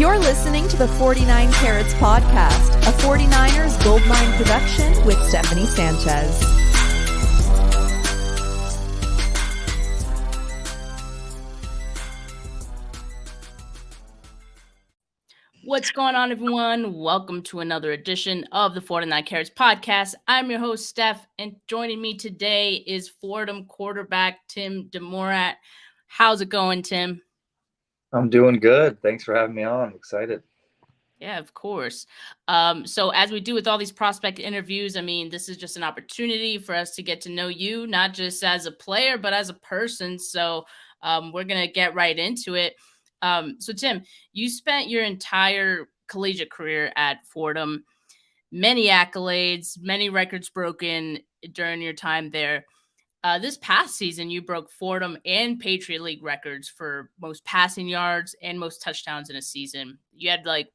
You're listening to the 49 Carats podcast, a 49ers Goldmine production with Stephanie Sanchez. What's going on, everyone? Welcome to another edition of the 49 Carats podcast. I'm your host, Steph, and joining me today is Fordham quarterback Tim DeMorat. How's it going, Tim? I'm doing good. Thanks for having me on. I'm excited. Yeah, of course. So as we do with all these prospect interviews, I mean, this is just an opportunity for us to get to know you, not just as a player, but as a person. So we're going to get right into it. So Tim, you spent your entire collegiate career at Fordham, many accolades, many records broken during your time there. This past season, you broke Fordham and Patriot League records for most passing yards and most touchdowns in a season. You had like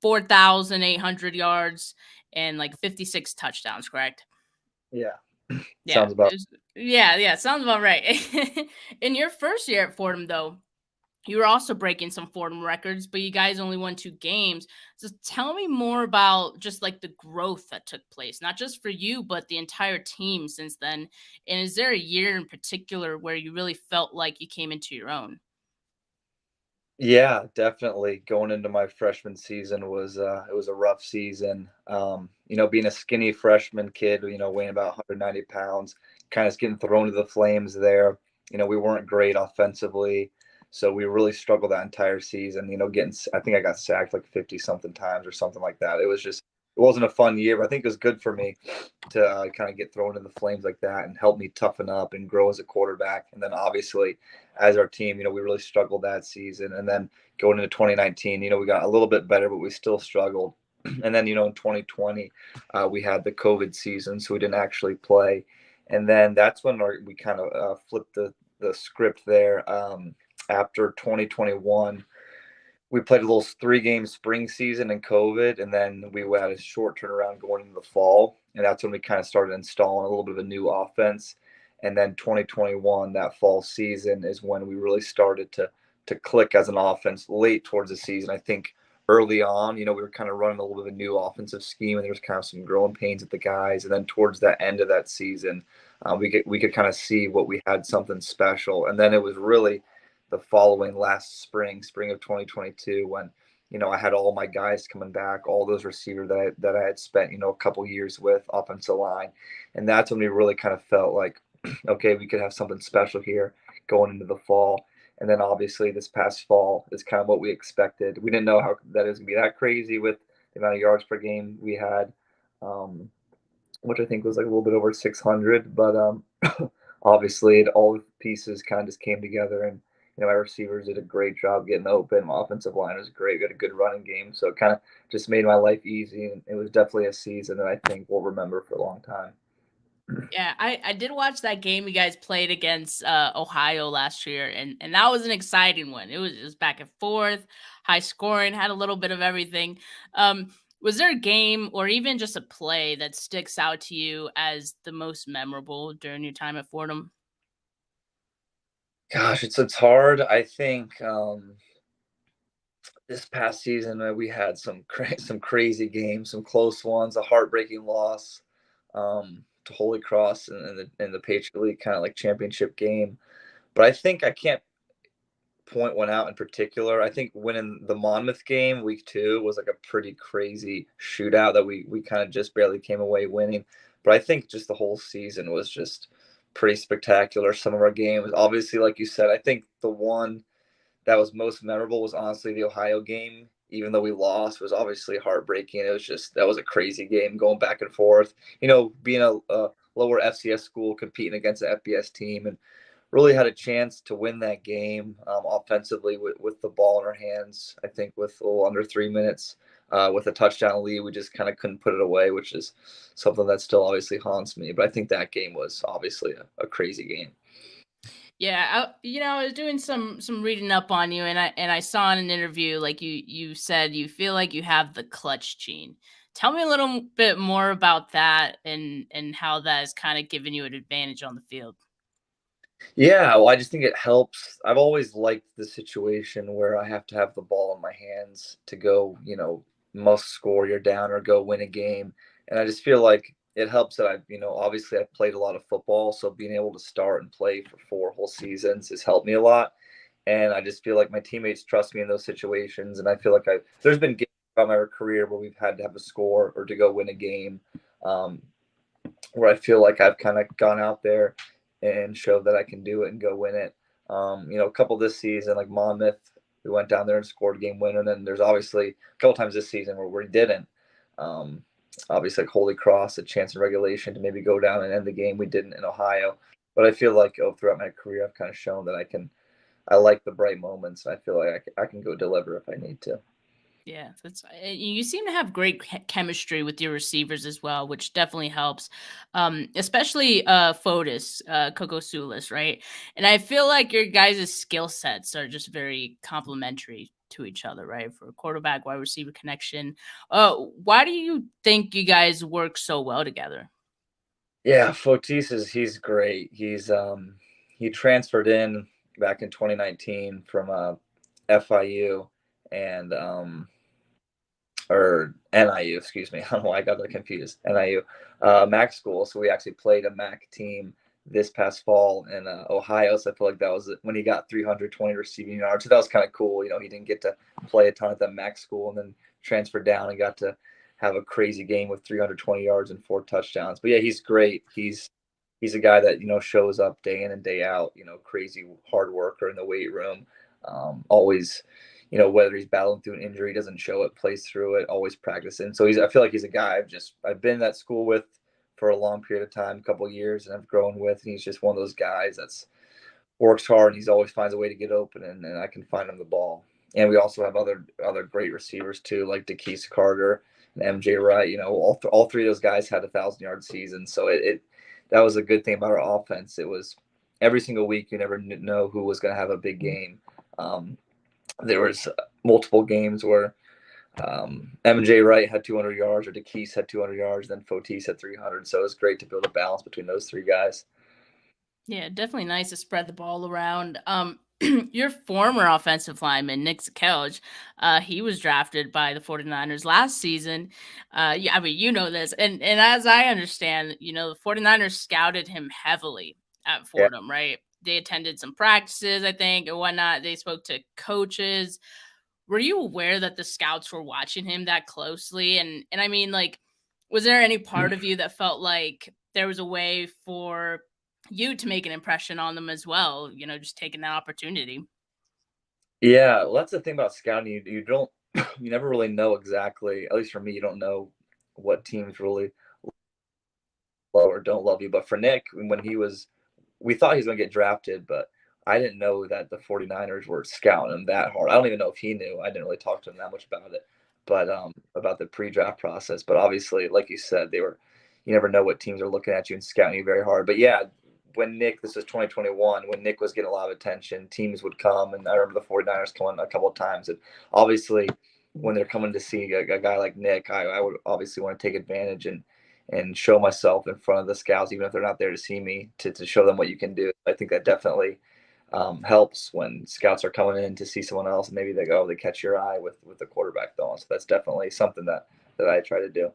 4,800 yards and like 56 touchdowns, correct? Yeah. Sounds about right. In your first year at Fordham, though, you were also breaking some Fordham records, but you guys only won 2 games. So tell me more about just like the growth that took place, not just for you, but the entire team since then. And is there a year in particular where you really felt like you came into your own? Yeah, definitely. Going into my freshman season was it was a rough season. Being a skinny freshman kid, weighing about 190 pounds, kind of getting thrown to the flames there. We weren't great offensively, so we really struggled that entire season. I think I got sacked like 50 something times or something like that. It wasn't a fun year, but I think it was good for me to kind of get thrown in the flames like that and help me toughen up and grow as a quarterback. And then obviously, as our team, we really struggled that season. And then going into 2019, we got a little bit better, but we still struggled. And then, in 2020, we had the COVID season, so we didn't actually play. And then that's when we kind of flipped the script there. After 2021, we played a little 3-game spring season in COVID, and then we had a short turnaround going into the fall. And that's when we kind of started installing a little bit of a new offense. And then 2021, that fall season, is when we really started to click as an offense late towards the season. I think early on, we were kind of running a little bit of a new offensive scheme, and there was kind of some growing pains with the guys. And then towards the end of that season, we could kind of see what we had something special. And then it was really the following last spring of 2022, when I had all my guys coming back, all those receivers that I had spent a couple years with offensive line, and that's when we really kind of felt like, okay, we could have something special here going into the fall. And then obviously this past fall is kind of what we expected. We didn't know how that is going to be that crazy with the amount of yards per game we had, which I think was like a little bit over 600. But obviously all the pieces kind of just came together, and my receivers did a great job getting open. My offensive line was great. We had a good running game. So it kind of just made my life easy. And it was definitely a season that I think we'll remember for a long time. Yeah, I did watch that game you guys played against Ohio last year, and that was an exciting one. It was back and forth, high scoring, had a little bit of everything. Was there a game or even just a play that sticks out to you as the most memorable during your time at Fordham? Gosh, it's hard. I think this past season we had some crazy games, some close ones, a heartbreaking loss to Holy Cross in the Patriot League kind of like championship game. But I think I can't point one out in particular. I think winning the Monmouth game week 2 was like a pretty crazy shootout that we kind of just barely came away winning. But I think just the whole season was just pretty spectacular. Some of our games, obviously, like you said, I think the one that was most memorable was honestly the Ohio game. Even though we lost, was obviously heartbreaking. It was just, that was a crazy game going back and forth. Being a lower FCS school competing against an FBS team, and really had a chance to win that game offensively with the ball in our hands. I think with a little under 3 minutes, with a touchdown lead, we just kind of couldn't put it away, which is something that still obviously haunts me. But I think that game was obviously a crazy game. Yeah, I was doing some reading up on you, and I saw in an interview like you said you feel like you have the clutch gene. Tell me a little bit more about that and how that has kind of given you an advantage on the field. Yeah, well, I just think it helps. I've always liked the situation where I have to have the ball in my hands to go, must score, you're down, or go win a game. And I just feel like it helps that obviously I've played a lot of football, so being able to start and play for 4 whole seasons has helped me a lot. And I just feel like my teammates trust me in those situations. And I feel like there's been games about my career where we've had to have a score or to go win a game. Um, where I feel like I've kind of gone out there and showed that I can do it and go win it. A couple this season, like Monmouth, we went down there and scored a game winner. And then there's obviously a couple times this season where we didn't. Um, Obviously, like Holy Cross, a chance in regulation to maybe go down and end the game. We didn't in Ohio. But I feel like throughout my career, I've kind of shown that I like the bright moments. I feel like I can go deliver if I need to. Yeah, you seem to have great chemistry with your receivers as well, which definitely helps. Especially Fotis, Coco Sulis, right? And I feel like your guys' skill sets are just very complementary to each other, right? For a quarterback wide receiver connection. Why do you think you guys work so well together? Yeah, Fotis he's great. He transferred in back in 2019 from FIU and or NIU, excuse me. I don't know why I got that confused. NIU, MAC school. So we actually played a MAC team this past fall in Ohio. So I feel like that was when he got 320 receiving yards. So that was kind of cool. He didn't get to play a ton at that MAC school and then transferred down and got to have a crazy game with 320 yards and 4 touchdowns. But yeah, he's great. He's a guy that shows up day in and day out. Crazy hard worker in the weight room. Always whether he's battling through an injury, doesn't show it, plays through it, always practicing. So I feel like he's a guy I've been at school with for a long period of time, a couple of years, and I've grown with. And he's just one of those guys that's works hard and he's always finds a way to get open, and I can find him the ball. And we also have other great receivers too, like DeKeese Carter and MJ Wright. All three of those guys had 1,000-yard seasons. So it that was a good thing about our offense. It was every single week you never know who was going to have a big game. There was multiple games where MJ Wright had 200 yards or DeKeese had 200 yards, then Fotis had 300. So it was great to build a balance between those three guys. Yeah, definitely nice to spread the ball around. Your former offensive lineman, Nick Zakelj, he was drafted by the 49ers last season. Yeah, I mean, you know this. And as I understand, the 49ers scouted him heavily at Yeah. Fordham, right? They attended some practices, I think, and whatnot. They spoke to coaches. Were you aware that the scouts were watching him that closely? And I mean, like, was there any part of you that felt like there was a way for you to make an impression on them as well, just taking that opportunity? Yeah, well, that's the thing about scouting. You don't, you never really know exactly. At least for me, you don't know what teams really love or don't love you. But for Nick, we thought he was going to get drafted, but I didn't know that the 49ers were scouting him that hard. I don't even know if he knew. I didn't really talk to him that much about it, but about the pre-draft process. But obviously, like you said, you never know what teams are looking at you and scouting you very hard. But yeah, this was 2021, when Nick was getting a lot of attention, teams would come. And I remember the 49ers coming a couple of times. And obviously, when they're coming to see a guy like Nick, I would obviously want to take advantage and show myself in front of the scouts, even if they're not there to see me, to show them what you can do. I think that definitely helps when scouts are coming in to see someone else, and maybe they catch your eye with the quarterback throwing. So that's definitely something that I try to do.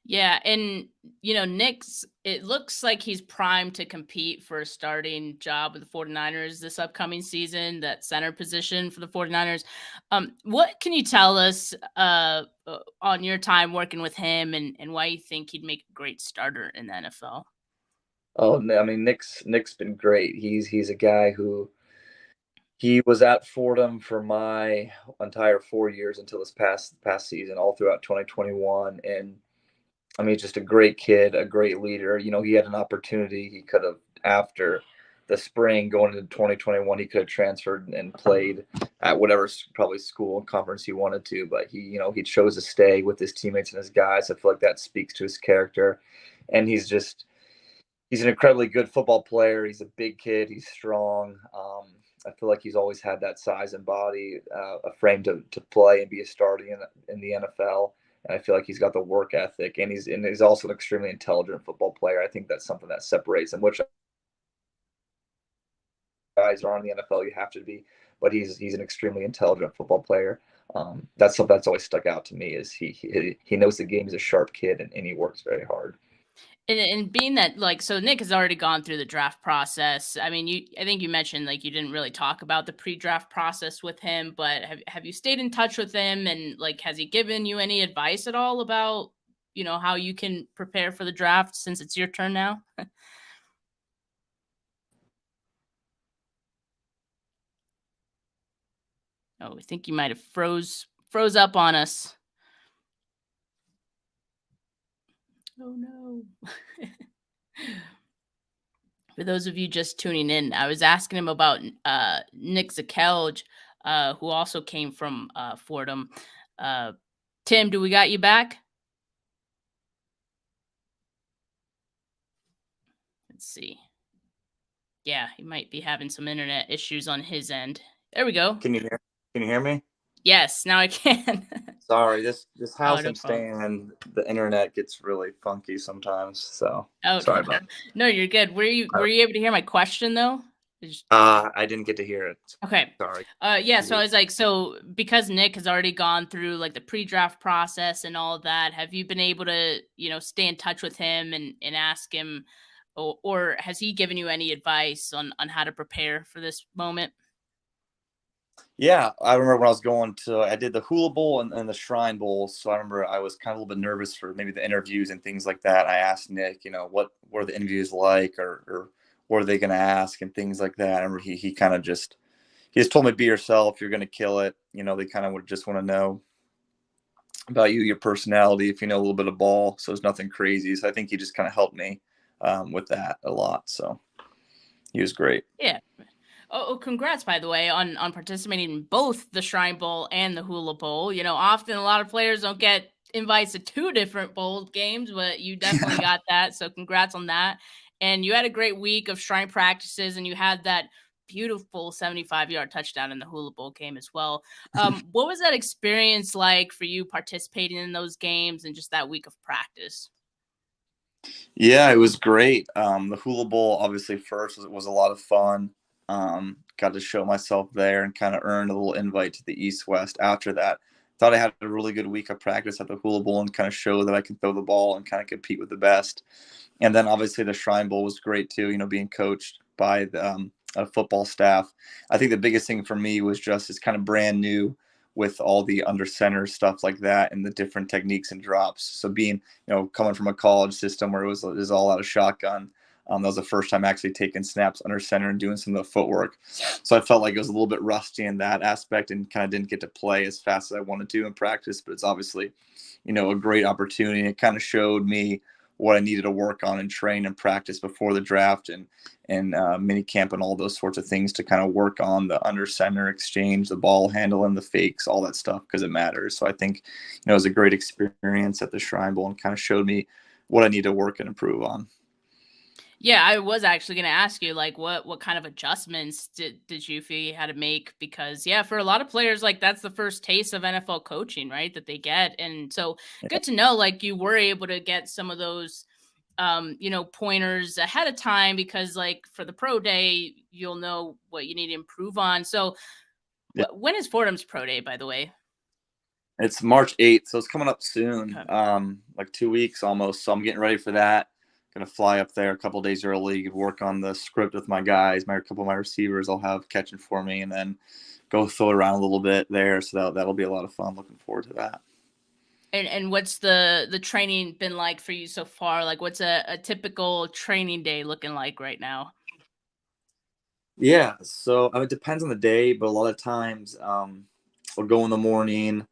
Yeah, and Nick's, it looks like he's primed to compete for a starting job with the 49ers this upcoming season, that center position for the 49ers. What can you tell us on your time working with him, and why you think he'd make a great starter in the NFL? Oh, I mean, Nick's been great. He's a guy who he was at Fordham for my entire 4 years until this past season, all throughout 2021. And I mean, just a great kid, a great leader. He had an opportunity. He could have, after the spring going into 2021, he could have transferred and played at whatever probably school and conference he wanted to. But he chose to stay with his teammates and his guys. I feel like that speaks to his character. And he's an incredibly good football player. He's a big kid. He's strong. I feel like he's always had that size and body, a frame to play and be a starter in the NFL. And I feel like he's got the work ethic, and he's also an extremely intelligent football player. I think that's something that separates him, which guys are in the NFL. You have to be, but he's an extremely intelligent football player. That's something that's always stuck out to me is he knows the game. He's a sharp kid, and he works very hard. And being that, like, so Nick has already gone through the draft process. I mean, I think you mentioned like you didn't really talk about the pre-draft process with him, but have you stayed in touch with him, and like has he given you any advice at all about, how you can prepare for the draft since it's your turn now? Oh, I think you might have froze up on us. Oh no. For those of you just tuning in, I was asking him about Nick Zakelj, who also came from Fordham. Tim, do we got you back? Let's see. Yeah, he might be having some internet issues on his end. There we go. Can you hear me? Yes, now I can. Sorry, this house no I'm staying in, the internet gets really funky sometimes. So sorry about that. No, you're good. Were you able to hear my question though? I didn't get to hear it. Okay. Sorry. Yeah. So I was like, so because Nick has already gone through like the pre-draft process and all of that, have you been able to, stay in touch with him and ask him, or has he given you any advice on how to prepare for this moment? Yeah, I remember when I did the Hula Bowl and the Shrine Bowl. So I remember I was kind of a little bit nervous for maybe the interviews and things like that. I asked Nick, what were the interviews like, or what are they going to ask and things like that. I remember he kind of he just told me, be yourself, you're going to kill it. They kind of would just want to know about you, your personality, if you know a little bit of ball. So it's nothing crazy. So I think he just kind of helped me with that a lot. So he was great. Yeah. Oh, congrats, by the way, on participating in both the Shrine Bowl and the Hula Bowl. Often a lot of players don't get invites to two different bowl games, but you definitely got that. So congrats on that. And you had a great week of Shrine practices, and you had that beautiful 75-yard touchdown in the Hula Bowl game as well. What was that experience like for you participating in those games and just that week of practice? Yeah, it was great. The Hula Bowl, obviously, first was a lot of fun. Got to show myself there and kind of earned a little invite to the East West after that. Thought I had a really good week of practice at the Hula Bowl and kind of show that I can throw the ball and kind of compete with the best. And then obviously the Shrine Bowl was great too, being coached by the football staff. I think the biggest thing for me was just it's kind of brand new with all the under center stuff like that and the different techniques and drops. So being, coming from a college system where it was all out of shotgun, that was the first time actually taking snaps under center and doing some of the footwork. So I felt like it was a little bit rusty in that aspect and kind of didn't get to play as fast as I wanted to in practice. But it's obviously, a great opportunity. It kind of showed me what I needed to work on and train and practice before the draft and mini camp and all those sorts of things to kind of work on the under center exchange, the ball handle and the fakes, all that stuff, because it matters. So I think, it was a great experience at the Shrine Bowl and kind of showed me what I need to work and improve on. Yeah, I was actually going to ask you, like, what kind of adjustments did you feel you had to make? Because, yeah, for a lot of players, like, that's the first taste of NFL coaching, right, that they get. And so good to know, like, you were able to get some of those, pointers ahead of time because, like, for the pro day, you'll know what you need to improve on. So when is Fordham's pro day, by the way? It's March 8th, so it's coming up soon, like 2 weeks almost. So I'm getting ready for that. Going to fly up there a couple of days early, work on the script with my guys, a couple of my receivers I'll have catching for me, and then go throw it around a little bit there. So that'll be a lot of fun. Looking forward to that. And what's the training been like for you so far? Like, what's a typical training day looking like right now? Yeah, so it depends on the day, but a lot of times we'll go in the morning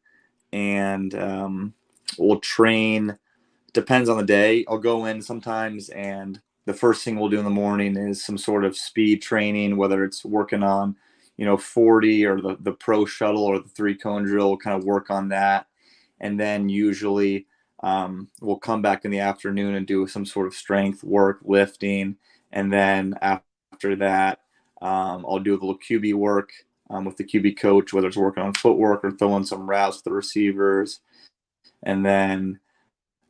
and we'll train. Depends on the day. I'll go in sometimes and the first thing we'll do in the morning is some sort of speed training, whether it's working on, 40 or the pro shuttle or the 3-cone drill. We'll kind of work on that. And then usually we'll come back in the afternoon and do some sort of strength work, lifting. And then after that, I'll do a little QB work with the QB coach, whether it's working on footwork or throwing some routes to the receivers. And then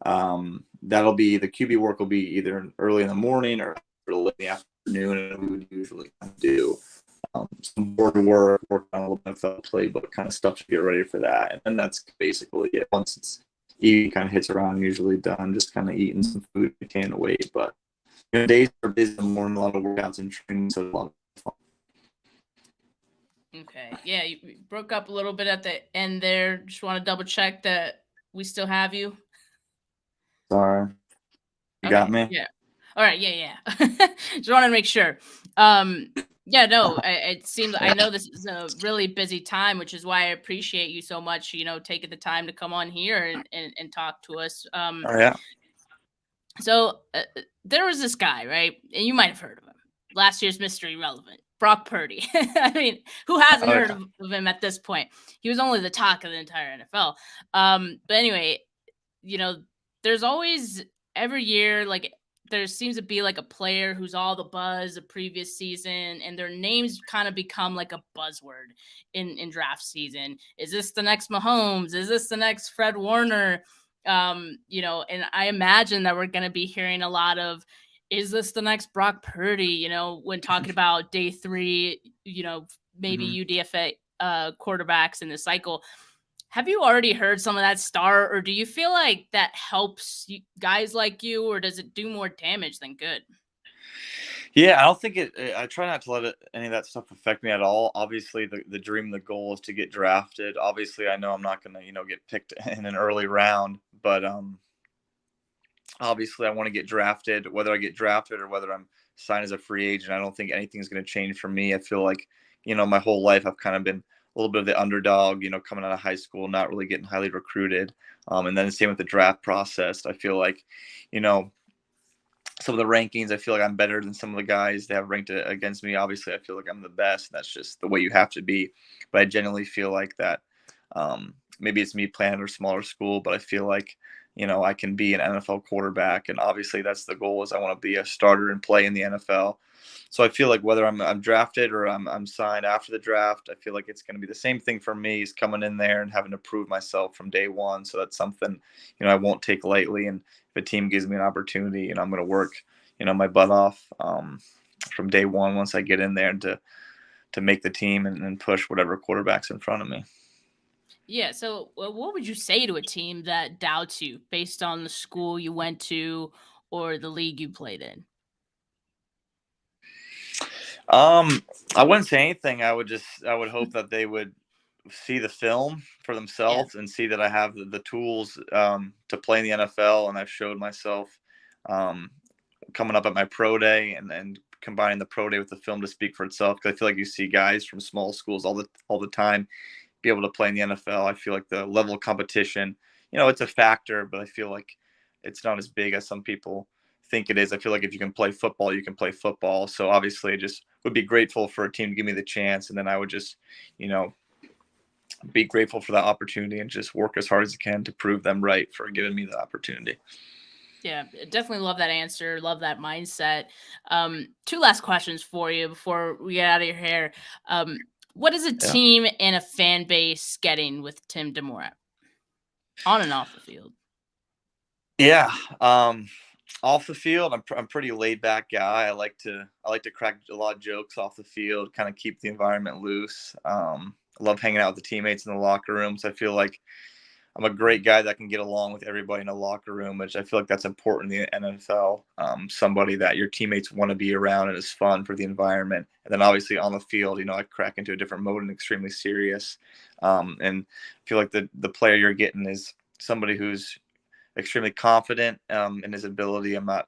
that'll be the QB work will be either early in the morning or late in the afternoon, and we would usually do some board work, work on a little bit of playbook kind of stuff to get ready for that. And then that's basically it. Once it's eating kind of hits around, usually done, just kind of eating some food, maintaining weight. But days are busy in the morning, a lot of workouts and training, so a lot of fun. Okay. Yeah, you broke up a little bit at the end there. Just want to double check that we still have you. Sorry. You got me? Yeah. All right. Yeah. Just wanted to make sure. Yeah, no, it seems, I know this is a really busy time, which is why I appreciate you so much, taking the time to come on here and talk to us. Oh, yeah. So there was this guy, right? And you might have heard of him. Last year's Mystery Relevant, Brock Purdy. I mean, who hasn't heard of him at this point? He was only the talk of the entire NFL. But anyway, there's always every year, like, there seems to be like a player who's all the buzz the previous season, and their names kind of become like a buzzword in draft season. Is this the next Mahomes? Is this the next Fred Warner? And I imagine that we're going to be hearing a lot of, is this the next Brock Purdy? When talking about day 3, maybe UDFA quarterbacks in the cycle. Have you already heard some of that start, or do you feel like that helps guys like you, or does it do more damage than good? Yeah, I don't think I try not to let any of that stuff affect me at all. Obviously, the dream, the goal is to get drafted. Obviously, I know I'm not going to, get picked in an early round, but obviously I want to get drafted. Whether I get drafted or whether I'm signed as a free agent, I don't think anything's going to change for me. I feel like, my whole life I've kind of been a little bit of the underdog, coming out of high school, not really getting highly recruited. And then the same with the draft process. I feel like, some of the rankings, I feel like I'm better than some of the guys that have ranked against me. Obviously, I feel like I'm the best. That's just the way you have to be. But I genuinely feel like that maybe it's me playing at a smaller school, but I feel like, I can be an NFL quarterback. And obviously that's the goal, is I want to be a starter and play in the NFL. So I feel like whether I'm drafted or I'm signed after the draft, I feel like it's going to be the same thing for me, is coming in there and having to prove myself from day one. So that's something, I won't take lightly. And if a team gives me an opportunity, I'm going to work, my butt off from day one once I get in there to make the team and push whatever quarterback's in front of me. Yeah. So what would you say to a team that doubts you based on the school you went to or the league you played in? I wouldn't say anything. I would hope that they would see the film for themselves and see that I have the tools to play in the NFL, and I've showed myself coming up at my pro day and combining the pro day with the film to speak for itself. Because I feel like you see guys from small schools all the time be able to play in the NFL. I feel like the level of competition, it's a factor, but I feel like it's not as big as some people think it is. I feel like if you can play football, you can play football. So obviously I just would be grateful for a team to give me the chance. And then I would just, be grateful for that opportunity and just work as hard as I can to prove them right for giving me the opportunity. Yeah, definitely love that answer. Love that mindset. 2 last questions for you before we get out of your hair. What is a team and a fan base getting with Tim DeMorat on and off the field? Yeah. Off the field, I'm pretty laid back guy. I like to crack a lot of jokes off the field, kind of keep the environment loose. I love hanging out with the teammates in the locker rooms. I feel like I'm a great guy that can get along with everybody in the locker room, which I feel like that's important in the NFL. Somebody that your teammates want to be around and is fun for the environment. And then obviously on the field, I crack into a different mode and extremely serious. And I feel like the player you're getting is somebody who's extremely confident in his ability. I'm not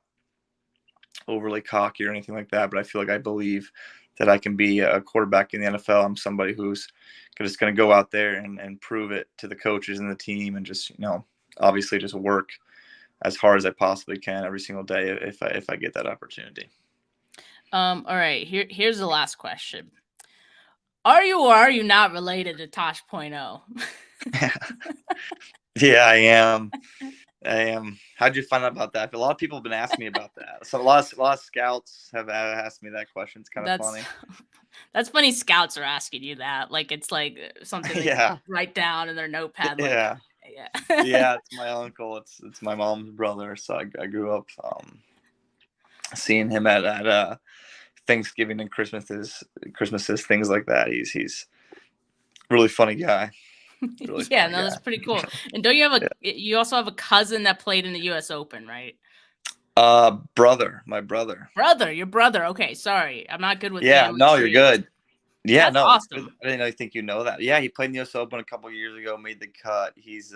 overly cocky or anything like that, but I feel like I believe that I can be a quarterback in the NFL. I'm somebody who's just going to go out there and prove it to the coaches and the team, and just, obviously just work as hard as I possibly can every single day if I get that opportunity. All right, here's the last question. Are you or are you not related to Tosh.0? Yeah, I am. How'd you find out about that? A lot of people have been asking me about that. So a lot of scouts have asked me that question. It's kind of funny. That's funny. Scouts are asking you that. Like, it's like something they write down in their notepad. Like, yeah. It's my uncle. It's my mom's brother. So I grew up seeing him at Thanksgiving and Christmases, things like that. He's really funny guy. Really Yeah, funny no, guy. that's pretty cool. And don't you have Yeah. you also have a cousin that played in the US Open, right? My brother. Your brother. Okay, sorry. I'm not good with Yeah, family no, you're trees. good. Yeah, That's no, it's good. awesome. I didn't really think you know that. Yeah, he played in the US Open a couple years ago, made the cut. He's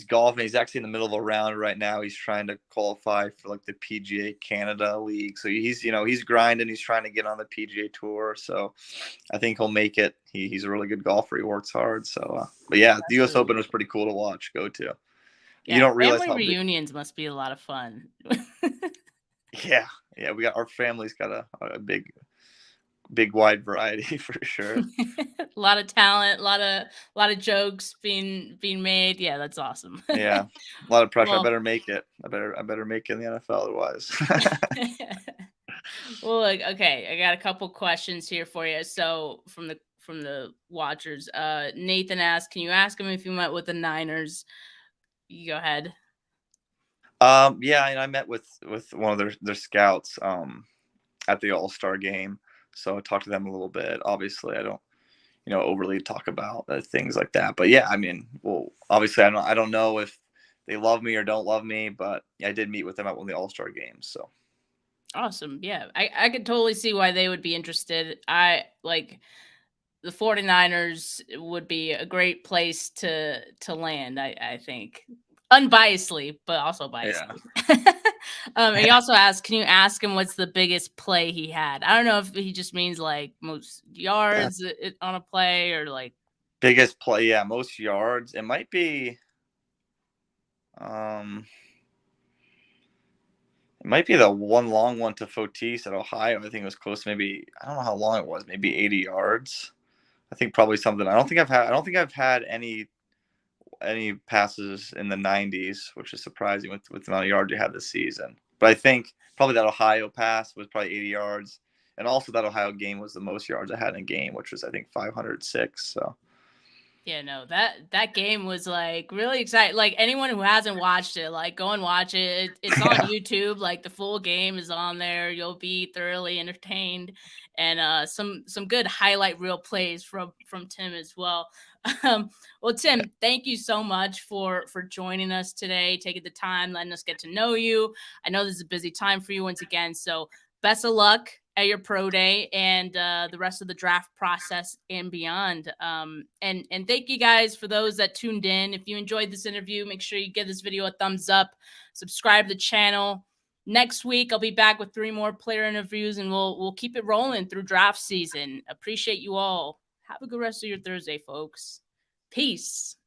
golfing. He's actually in the middle of a round right now. He's trying to qualify for like the PGA Canada League. So he's grinding. He's trying to get on the PGA Tour. So I think he'll make it. He's a really good golfer. He works hard. So, but yeah, the US really Open was pretty cool to watch. Go to. Yeah, You don't realize family how big. reunions must be a lot of fun. Yeah, we got our family's got a big wide variety for sure. A lot of talent, a lot of jokes being made. Yeah, that's awesome. Yeah, a lot of pressure. Well, I better make it. I better make it in the NFL otherwise. well, look, okay, I got a couple questions here for you. So from the watchers, Nathan asked, can you ask him if you met with the Niners? You go ahead. Yeah, and I met with one of their scouts at the All-Star game. So I talked to them a little bit. Obviously, I don't, overly talk about things like that. But yeah, I mean, well, obviously, I don't know if they love me or don't love me, but I did meet with them at one of the All-Star games. So Awesome. Yeah, I could totally see why they would be interested. I like the 49ers would be a great place to land, I think. Unbiasedly, but also biasedly. yeah. And he also asked, can you ask him what's the biggest play he had? I don't know if he just means like most yards on a play or like biggest play. Yeah, most yards. It might be. It might be the one long one to Fotis at Ohio. I think it was close. Maybe I don't know how long it was. Maybe 80 yards. I think probably something. I don't think I've had any passes in the 90s, which is surprising with the amount of yards you had this season. But I think probably that Ohio pass was probably 80 yards, and also that Ohio game was the most yards I had in a game, which was I think 506. So. Yeah, no, that game was like really exciting. Like anyone who hasn't watched it, like go and watch it. It's on YouTube. Like the full game is on there. You'll be thoroughly entertained, and some good highlight reel plays from Tim as well. Well, Tim, thank you so much for joining us today, taking the time, letting us get to know you. I know this is a busy time for you once again, so best of luck at your pro day and the rest of the draft process and beyond. And thank you guys for those that tuned in. If you enjoyed this interview, make sure you give this video a thumbs up, subscribe to the channel. Next week, I'll be back with 3 more player interviews, and we'll keep it rolling through draft season. Appreciate you all. Have a good rest of your Thursday, folks. Peace.